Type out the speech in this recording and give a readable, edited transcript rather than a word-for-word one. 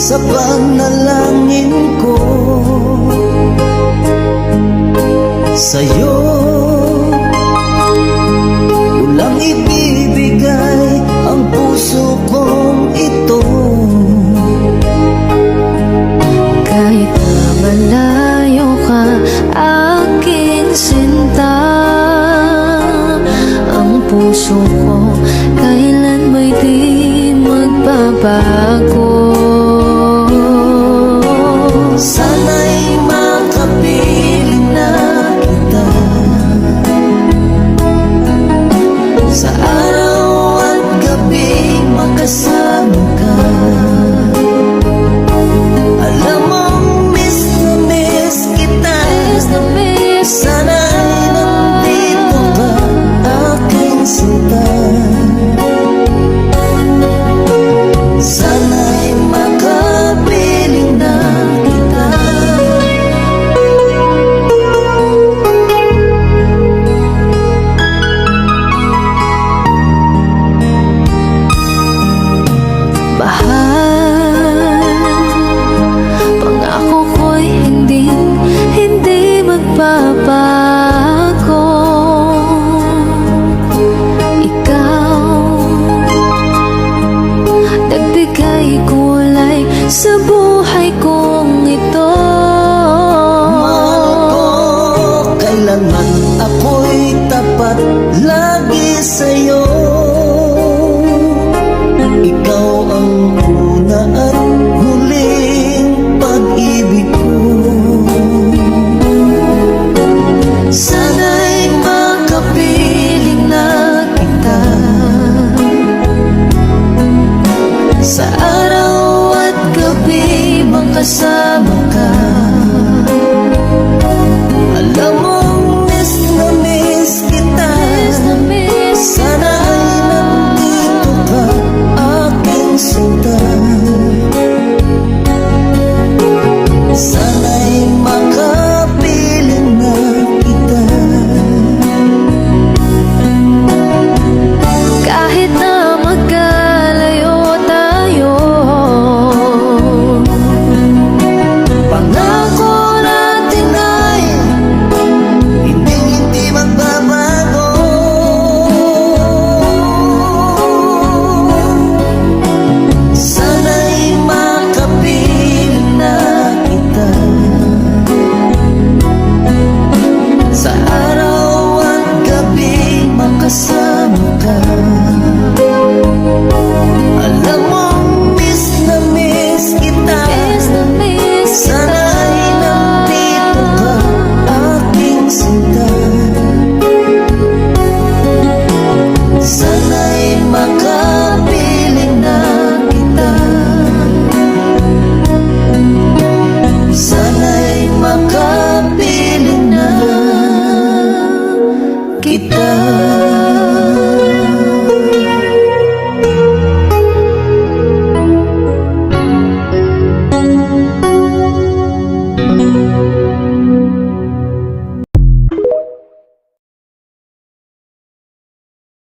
sa panalangin ko sa'yo. Walang ibibigay ang puso kong ito, kahit na malayo ka, aking sinta. Ang puso ko kailan may di magbabago. sana'y makapiling na kita sa araw at gabi, makasama ka. Alam mong miss na miss kita, sana'y nandito ka, aking sinta. Sana'y makapiling na kita. Mahal, pangako ko'y hindi magbabago. Ikaw, nagbigay kulay sa buhay kong ito. Mahal ko, kailanman ako'y tapat lagi sa'yo. Ikaw ang una at huling pag-ibig ko. Sana'y makapiling na kita sa araw at gabi, makasama